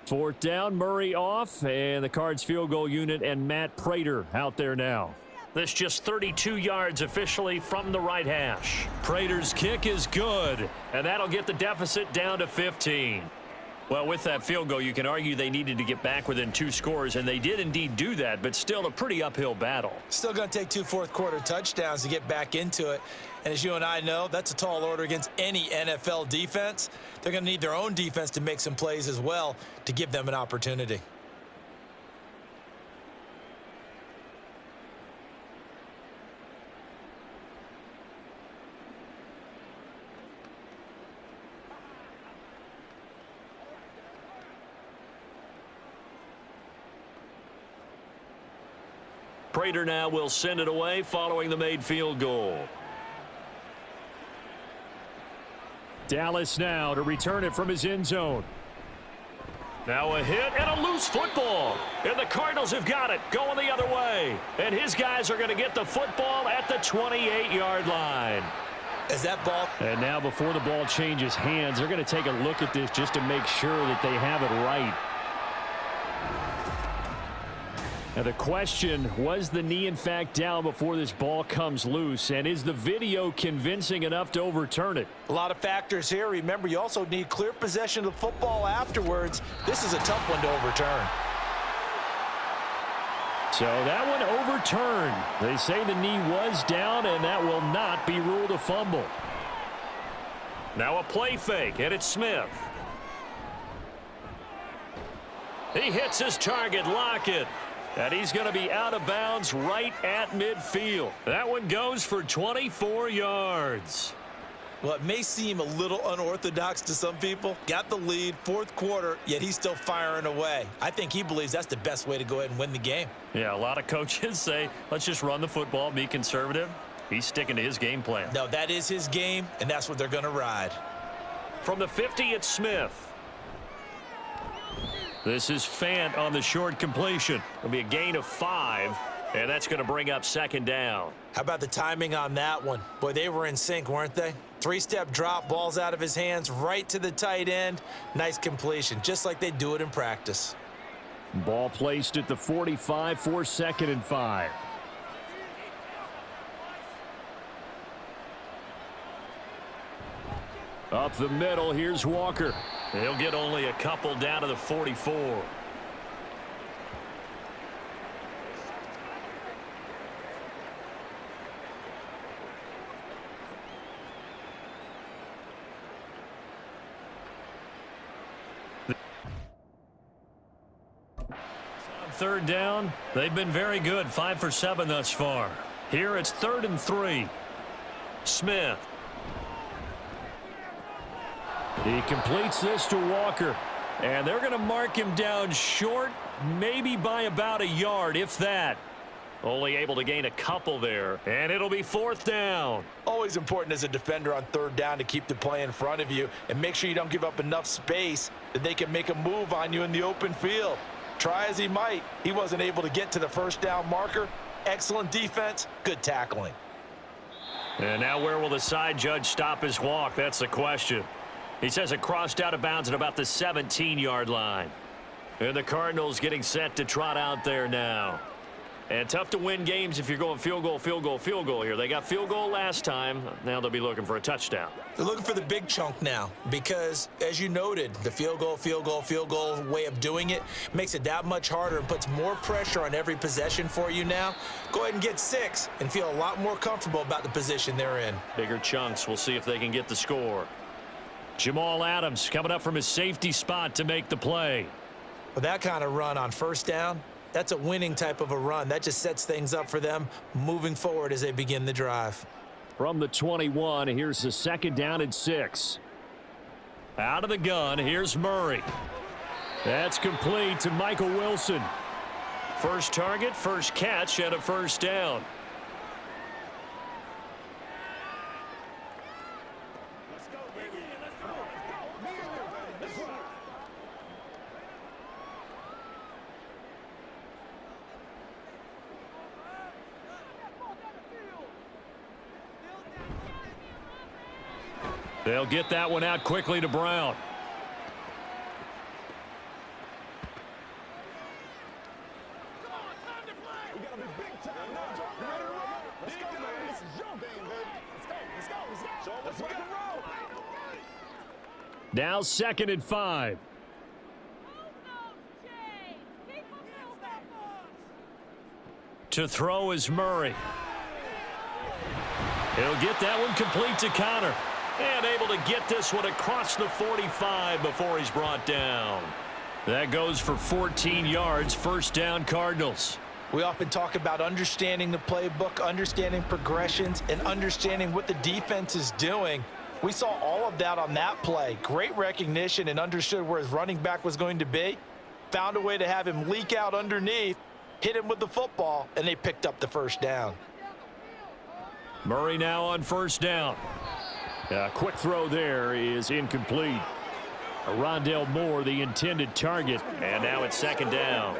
Fourth down, Murray off, and the Cards field goal unit and Matt Prater out there now. This just 32 yards officially from the right hash. Prater's kick is good, and that'll get the deficit down to 15. Well, with that field goal, you can argue they needed to get back within 2 scores, and they did indeed do that, but still a pretty uphill battle. Still going to take 2 fourth-quarter touchdowns to get back into it. And as you and I know, that's a tall order against any NFL defense. They're going to need their own defense to make some plays as well to give them an opportunity. Prater now will send it away following the made field goal. Dallas now to return it from his end zone. Now a hit and a loose football. And the Cardinals have got it going the other way. And his guys are going to get the football at the 28-yard line. As that ball... And now before the ball changes hands, they're going to take a look at this just to make sure that they have it right. Now the question, was the knee in fact down before this ball comes loose? And is the video convincing enough to overturn it? A lot of factors here. Remember, you also need clear possession of the football afterwards. This is a tough one to overturn. So that one overturned. They say the knee was down, and that will not be ruled a fumble. Now a play fake, and it's Smith. He hits his target, Lockett. And he's going to be out of bounds right at midfield. That one goes for 24 yards. Well, it may seem a little unorthodox to some people. Got the lead, 4th quarter, yet he's still firing away. I think he believes that's the best way to go ahead and win the game. Yeah, a lot of coaches say, let's just run the football, be conservative. He's sticking to his game plan. No, that is his game, and that's what they're going to ride. From the 50, it's Smith. This is Fant on the short completion. It'll be a gain of 5, and that's going to bring up 2nd down. How about the timing on that one? Boy, they were in sync, weren't they? 3-step drop, balls out of his hands, right to the tight end. Nice completion, just like they do it in practice. Ball placed at the 45 for 2nd and 5. Up the middle, here's Walker. He'll get only a couple down to the 44. On 3rd down, they've been very good, 5 for 7 thus far. Here it's 3rd and 3. Smith. He completes this to Walker, and they're going to mark him down short, maybe by about a yard, if that. Only able to gain a couple there, and it'll be 4th down. Always important as a defender on 3rd down to keep the play in front of you and make sure you don't give up enough space that they can make a move on you in the open field. Try as he might, he wasn't able to get to the 1st down marker. Excellent defense, good tackling. And now where will the side judge stop his walk? That's the question. He says it crossed out of bounds at about the 17-yard line. And the Cardinals getting set to trot out there now. And tough to win games if you're going field goal, field goal, field goal here. They got field goal last time. Now they'll be looking for a touchdown. They're looking for the big chunk now because, as you noted, the field goal way of doing it makes it that much harder and puts more pressure on every possession for you now. Go ahead and get 6 and feel a lot more comfortable about the position they're in. Bigger chunks. We'll see if they can get the score. Jamal Adams coming up from his safety spot to make the play. With that kind of run on 1st down, that's a winning type of a run. That just sets things up for them moving forward as they begin the drive. From the 21, here's the 2nd down and 6. Out of the gun, here's Murray. That's complete to Michael Wilson. First target, first catch, and a 1st down. They'll get that one out quickly to Brown. We gotta be big time now, Joe. You ready to roll? Let's go, man. This is your game, baby. Let's go. Let's go. Let's rock and roll. Now 2nd and 5. To throw is Murray. He'll get that one complete to Connor. And able to get this one across the 45 before he's brought down. That goes for 14 yards, 1st down Cardinals. We often talk about understanding the playbook, understanding progressions, and understanding what the defense is doing. We saw all of that on that play. Great recognition and understood where his running back was going to be. Found a way to have him leak out underneath, hit him with the football, and they picked up the 1st down. Murray now on 1st down. A quick throw there is incomplete. Rondale Moore, the intended target. And now it's 2nd down.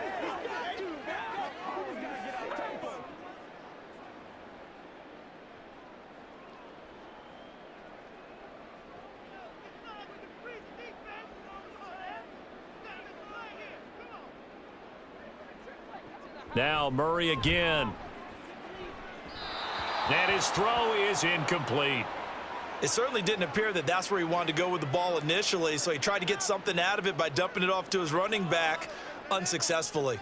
Now Murray again. And his throw is incomplete. It certainly didn't appear that that's where he wanted to go with the ball initially, so he tried to get something out of it by dumping it off to his running back unsuccessfully.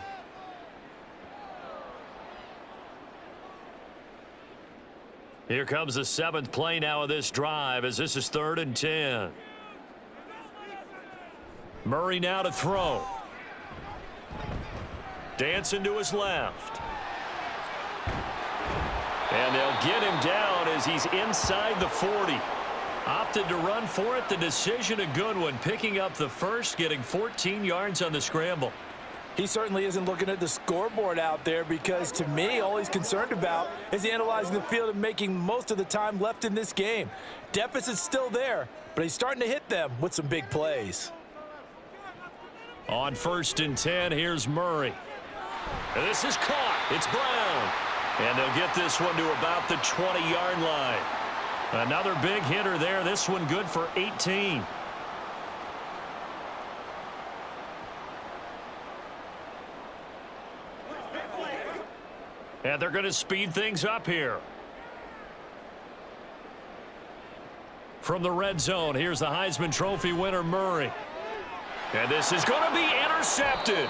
Here comes the 7th play now of this drive as this is 3rd and 10. Murray now to throw. Dancing to his left. And they'll get him down as he's inside the 40. Opted to run for it. The decision a good one. Picking up the 1st, getting 14 yards on the scramble. He certainly isn't looking at the scoreboard out there because, to me, all he's concerned about is analyzing the field and making most of the time left in this game. Deficit's still there, but he's starting to hit them with some big plays. On 1st and 10, here's Murray. And this is caught. It's Brown. And they'll get this one to about the 20-yard line. Another big hitter there. This one good for 18. And they're going to speed things up here. From the red zone, here's the Heisman Trophy winner, Murray. And this is going to be intercepted.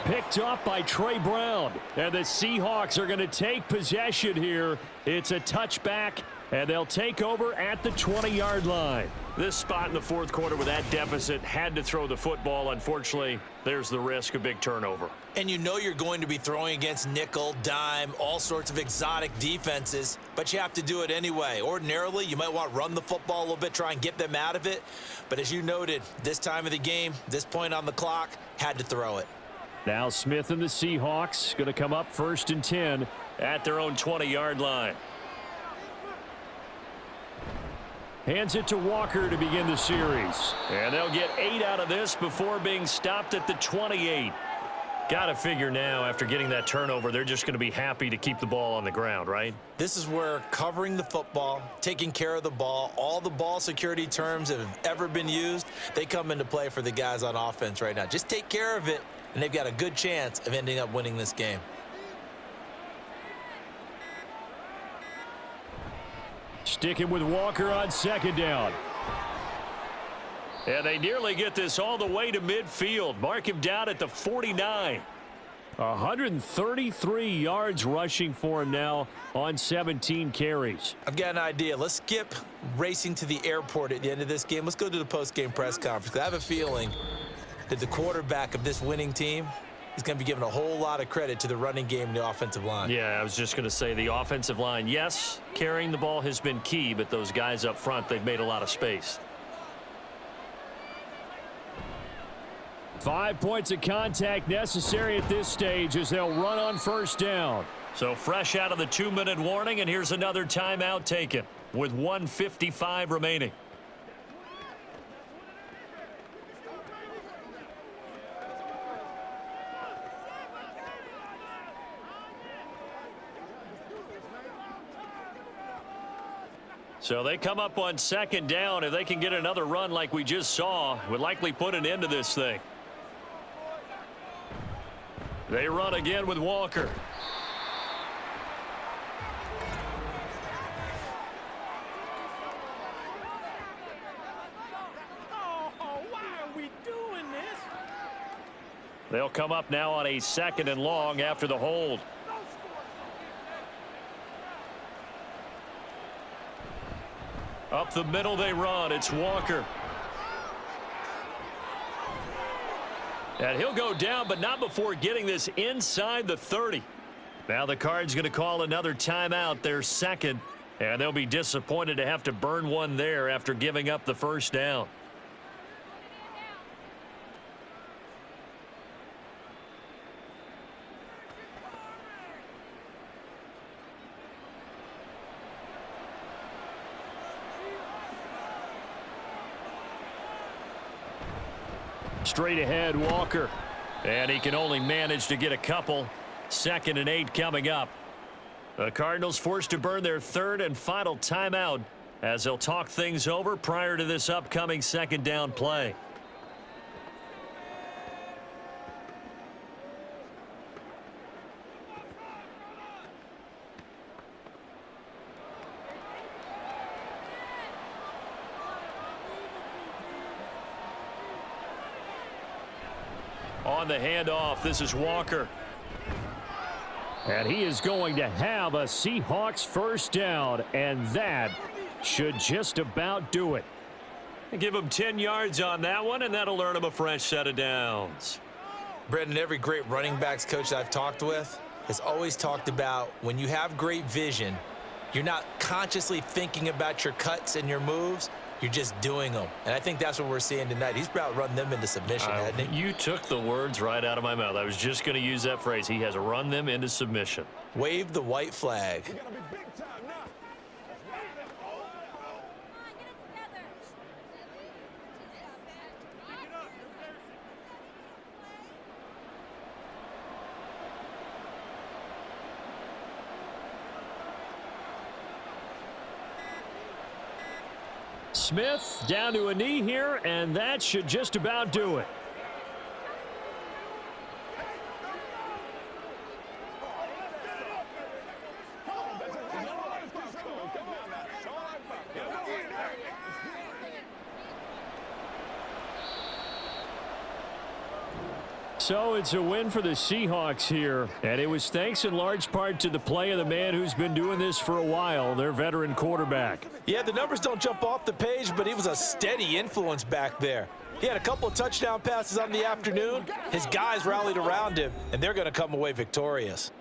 Picked up by Trey Brown. And the Seahawks are going to take possession here. It's a touchback, and they'll take over at the 20-yard line. This spot in the 4th quarter with that deficit, had to throw the football. Unfortunately, there's the risk of big turnover. And you know you're going to be throwing against nickel, dime, all sorts of exotic defenses, but you have to do it anyway. Ordinarily, you might want to run the football a little bit, try and get them out of it. But as you noted, this time of the game, this point on the clock, had to throw it. Now Smith and the Seahawks going to come up 1st and 10 at their own 20-yard line. Hands it to Walker to begin the series. And they'll get 8 out of this before being stopped at the 28. Got to figure now, after getting that turnover, they're just going to be happy to keep the ball on the ground, right? This is where covering the football, taking care of the ball, all the ball security terms that have ever been used, they come into play for the guys on offense right now. Just take care of it, and they've got a good chance of ending up winning this game. Sticking with Walker on 2nd down. And they nearly get this all the way to midfield. Mark him down at the 49. 133 yards rushing for him now on 17 carries. I've got an idea. Let's skip racing to the airport at the end of this game. Let's go to the post-game press conference. I have a feeling that the quarterback of this winning team is going to be giving a whole lot of credit to the running game and the offensive line. Yeah, I was just going to say the offensive line, yes, carrying the ball has been key, but those guys up front, they've made a lot of space. 5 points of contact necessary at this stage as they'll run on 1st down. So fresh out of the 2-minute warning, and here's another timeout taken with 1:55 remaining. So they come up on second down. If they can get another run like we just saw, would likely put an end to this thing. They run again with Walker. They'll come up now on a 2nd and long after the hold. Up the middle they run. It's Walker. And he'll go down, but not before getting this inside the 30. Now the Cards going to call another timeout, their 2nd. And they'll be disappointed to have to burn one there after giving up the first down. Straight ahead, Walker. And he can only manage to get a couple. 2nd and 8 coming up. The Cardinals forced to burn their 3rd and final timeout as they'll talk things over prior to this upcoming 2nd down play. On the handoff, this is Walker. And he is going to have a Seahawks first down, and that should just about do it. Give him 10 yards on that one, and that'll earn him a fresh set of downs. Brendan, every great running backs coach that I've talked with has always talked about when you have great vision, you're not consciously thinking about your cuts and your moves. You're just doing them. And I think that's what we're seeing tonight. He's about run them into submission, hasn't he? You took the words right out of my mouth. I was just going to use that phrase. He has run them into submission. Wave the white flag. We're gonna be big time now. Smith down to a knee here, and that should just about do it. So it's a win for the Seahawks here, and it was thanks in large part to the play of the man who's been doing this for a while, their veteran quarterback. Yeah, the numbers don't jump off the page, but he was a steady influence back there. He had a couple of touchdown passes on the afternoon. His guys rallied around him, and they're going to come away victorious.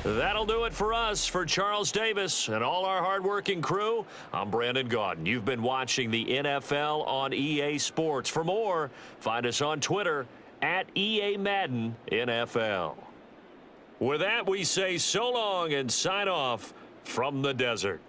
That'll do it for us. For Charles Davis and all our hardworking crew, I'm Brandon Gaudin. You've been watching the NFL on EA Sports. For more, find us on Twitter at EA Madden NFL. With that, we say so long and sign off from the desert.